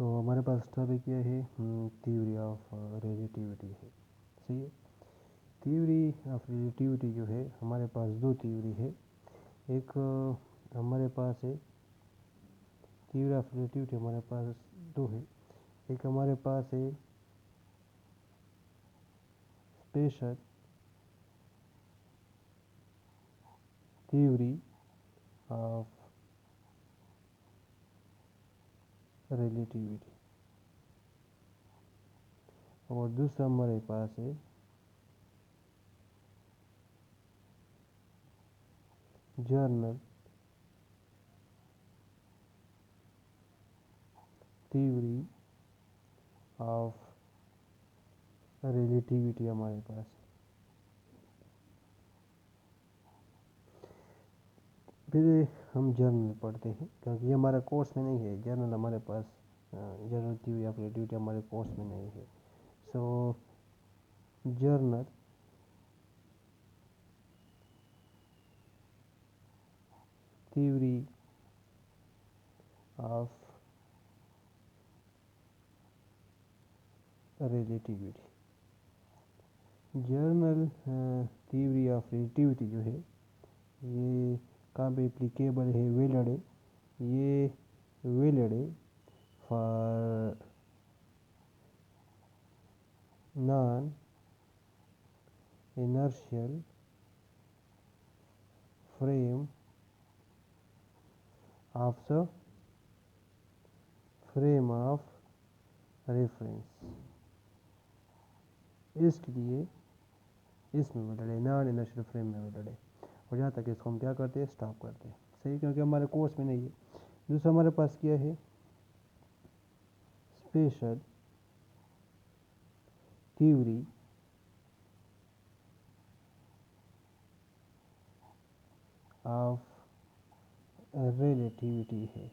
तो हमारे पास टॉपिक क्या है, थ्योरी ऑफ रिलेटिविटी है। सही है। थ्योरी ऑफ रिलेटिविटी जो है, हमारे पास दो थ्योरी है। एक हमारे पास है थ्योरी ऑफ रिलेटिविटी, हमारे पास दो है। एक हमारे पास है स्पेशल थ्योरी ऑफ रिलेटिविटी और दूसरा हमारे पास है जर्नल थ्योरी ऑफ रिलेटिविटी हमारे पास है। फिर हम जर्नल पढ़ते हैं, क्योंकि ये हमारा कोर्स में नहीं है। जर्नल हमारे पास जर्नल थ्योरी ऑफ रिलेटिविटी हमारे कोर्स में नहीं है। So general theory of relativity, general theory of relativity जो है ये कहाँ पे एप्लीकेबल है, वैलिड है। ये वैलिड है for non inertial frame of the frame of reference. इसलिए इसमें वैलिड है, नॉन इनर्शियल फ्रेम में वैलिड है। और जहाँ तक इसको हम क्या करते हैं, स्टॉप करते हैं। सही, क्योंकि हमारे कोर्स में नहीं है। दूसरा हमारे पास क्या है, स्पेशल थ्योरी ऑफ रिलेटिविटी है।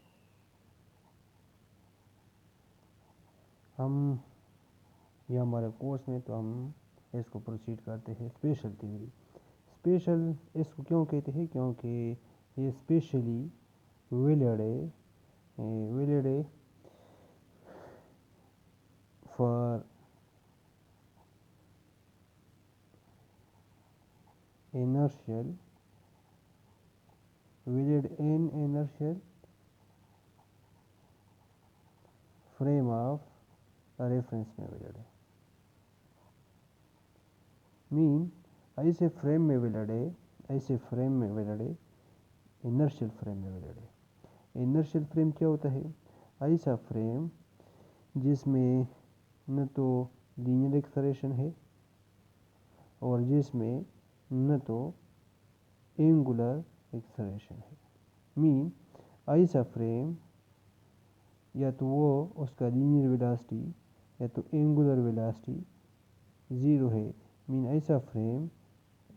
हम यह हमारे कोर्स में, तो हम इसको प्रोसीड करते हैं। स्पेशल थ्योरी, स्पेशल इसको क्यों कहते हैं, क्योंकि ये स्पेशली वैलिड है for inertial, valid in inertial frame of reference में वैलिड है। मीन ऐसे फ्रेम में वैलिड है, ऐसे फ्रेम में वैलिड है, इनर्शियल फ्रेम में वैलिड है। इनर्शियल फ्रेम क्या होता है, ऐसा फ्रेम जिसमें न तो लीनियर एक्सेलरेशन है और जिसमें न तो एंगुलर एक्सेलरेशन है। मीन ऐसा फ्रेम या तो वो उसका लीनियर वेलोसिटी या तो एंगुलर वेलोसिटी ज़ीरो है। मीन ऐसा फ्रेम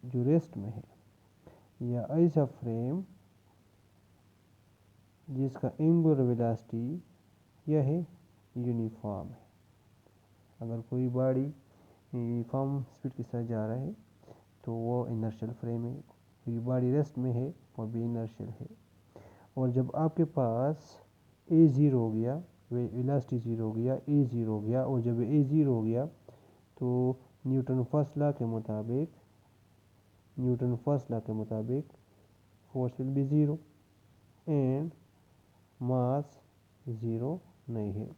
जो रेस्ट में है, या ऐसा फ्रेम जिसका एंगुलर वेलोसिटी यह है यूनिफॉर्म है। अगर कोई बॉडी यूनिफॉर्म स्पीड के साथ जा रहा है तो वो इनर्शियल फ्रेम है। कोई बॉडी रेस्ट में है वो भी इनर्शियल है। और जब आपके पास ए ज़ीरो हो गया, वेलोसिटी ज़ीरो हो गया, ए ज़ीरो हो गया, और जब ए ज़ीरो हो गया तो न्यूटन फर्स्ट लॉ के मुताबिक force will be zero and mass zero नहीं है।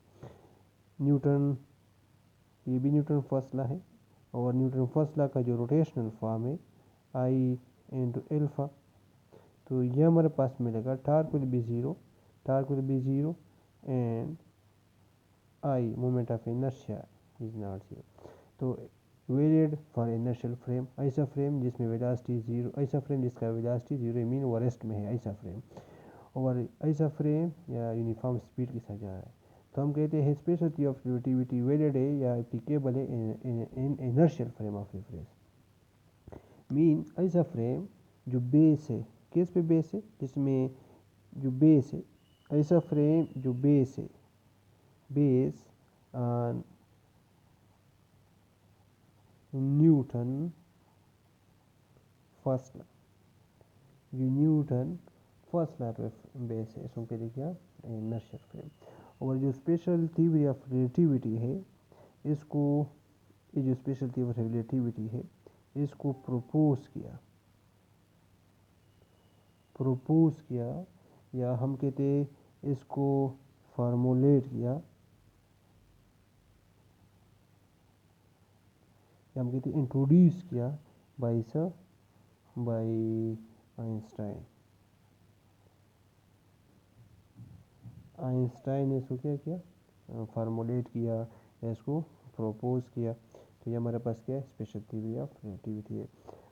ये भी न्यूटन फर्स्ट लॉ है, और न्यूटन फर्स्ट लॉ का जो रोटेशनल फॉर्म है आई इंटू एल्फा, तो यह हमारे पास मिलेगा torque will be zero and I moment of inertia is not zero. तो वैलिड फॉर इनर्शियल फ्रेम, ऐसा फ्रेम जिसमें वेलोसिटी ज़ीरो, ऐसा फ्रेम जिसका वेलोसिटी ज़ीरो मीन वो रेस्ट में है, ऐसा फ्रेम। और ऐसा फ्रेम या यूनिफॉर्म स्पीड के साथ जा रहा है, तो हम कहते हैं special theory of relativity valid है या एप्लीकेबल है in inertial frame of reference. Mean ऐसा फ्रेम जो बेस है, किस पे बेस है, जिसमें जो बेस है, ऐसा फ्रेम जो बेस है, base on Newton first law, जो न्यूटन फर्स्ट लॉ पे बेस है, इसको कहते क्या, इनर्शियल फ्रेम। और जो स्पेशल थ्योरी ऑफ रिलेटिविटी है इसको, ये जो स्पेशल थ्योरी ऑफ रिलेटिविटी है इसको प्रपोज किया या हम कहते इसको फार्मूलेट किया, या हम कहते इंट्रोड्यूस किया बाय आइंस्टाइन। आइंस्टाइन ने इसको क्या किया, फार्मूलेट किया या इसको प्रपोज किया। तो ये हमारे पास क्या है, स्पेशल थ्योरी ऑफ रिलेटिविटी है।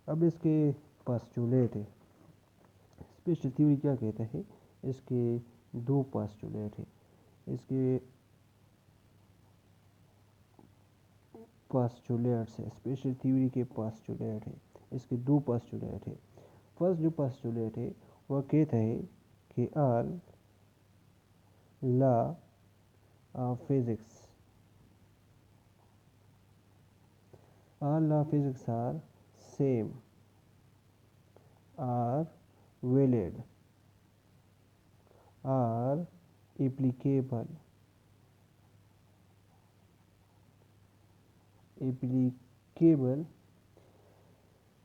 अब इसके पोस्टुलेट है। स्पेशल थ्योरी क्या कहता है, इसके दो पोस्टुलेट है। इसके पोस्टुलेट्स है, स्पेशल थ्योरी के पोस्टुलेट है। इसके दो पोस्टुलेट है। फर्स्ट जो पोस्टुलेट है वह कहता है कि all law of physics are same, are valid, are applicable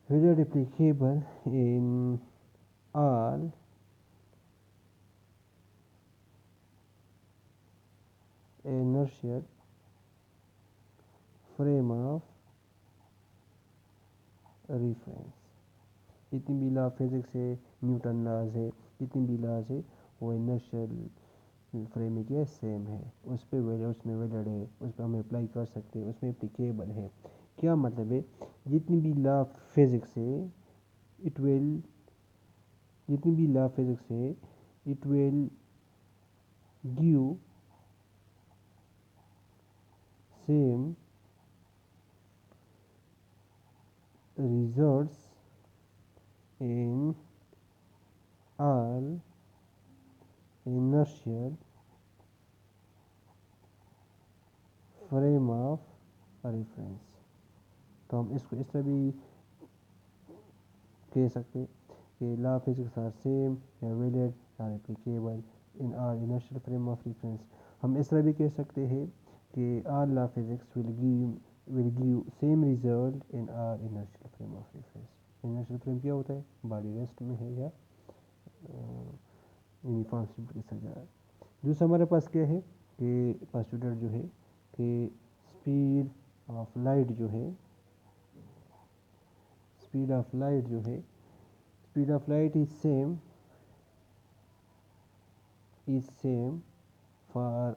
whether applicable in all inertial frame of reference। जितनी भी लॉ फिजिक्स है, न्यूटन लॉज है, जितनी भी लॉज है वो इनर्शियल फ्रेम में क्या सेम है, उस पर वैलिड, उसमें वैलिड है, उस पर हम अप्लाई कर सकते हैं, उसमें एप्लीकेबल है। क्या मतलब है, जितनी भी लॉ फिजिक्स है इट विल, जितनी भी लॉ फिजिक्स है it will give same results in all inertial frame of reference। तो हम इसको इस तरह भी कह सकते हैं कि लॉ फिजिक्स आर सेम या valid are applicable in our inertial frame of reference. हम इस तरह भी कह सकते हैं कि our law physics will give same result in our inertial frame of reference. Inertial frame क्या होता है, बॉडी रेस्ट में है या यूनिफॉर्म स्पीड के साथ जा रहा है। दूसरा हमारे पास क्या है कि पोस्टुलेट जो है कि स्पीड ऑफ लाइट जो है, स्पीड ऑफ लाइट जो है, speed of light is same for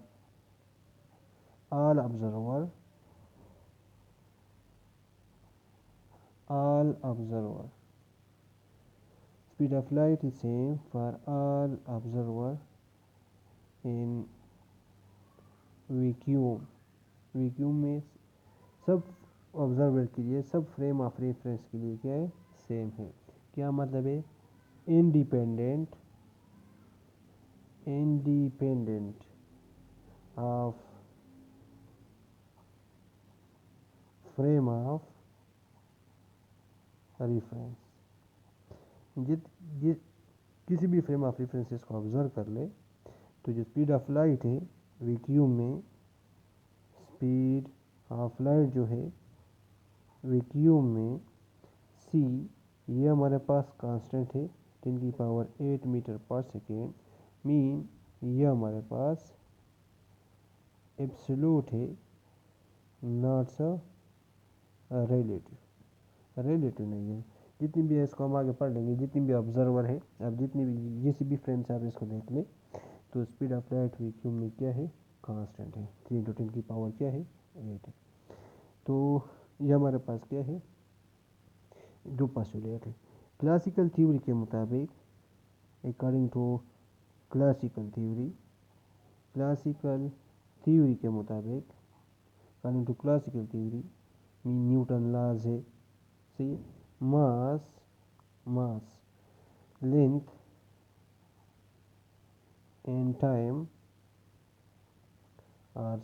all observer speed of light is same for all observer in vacuum. Vacuum में सब ऑब्जर्वर के लिए, सब फ्रेम ऑफ रेफरेंस के लिए क्या है, सेम है। क्या मतलब है, independent of frame of reference. जित जित किसी भी फ्रेम ऑफ रेफरेंसेस को ऑब्जर्व कर ले तो जो स्पीड ऑफ लाइट है वैक्यूम में, स्पीड ऑफ लाइट जो है वैक्यूम में c, ये हमारे पास कांस्टेंट है 10⁸ मीटर पर सेकेंड, मीन ये हमारे पास एब्सोल्यूट है, नॉट रिलेटिव नहीं है। जितनी भी है इसको हम आगे पढ़ लेंगे, जितनी भी ऑब्जर्वर है, अब जितनी भी जिस भी फ्रेम से आप इसको देख लें तो स्पीड ऑफ लाइट वैक्यूम में क्या है, कांस्टेंट है, 3 × 10⁻ क्या है, 8 है। तो ये हमारे पास क्या है, दो पोस्टुलेट है। क्लासिकल थ्योरी के मुताबिक, अकॉर्डिंग टू क्लासिकल थ्योरी के मुताबिक, according to classical theory mean Newton laws है, सही, mass length and time are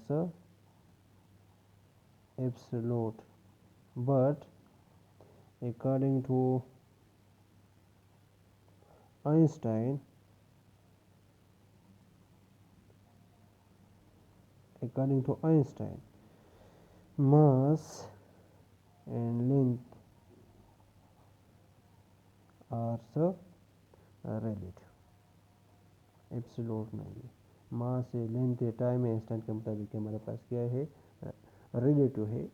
absolute, but according to Einstein according to Einstein mass and length are the relative, absolute नहीं है। मास है, length है, time है, Einstein के मुताबिक हमारे पास क्या है, रिलेटिव है।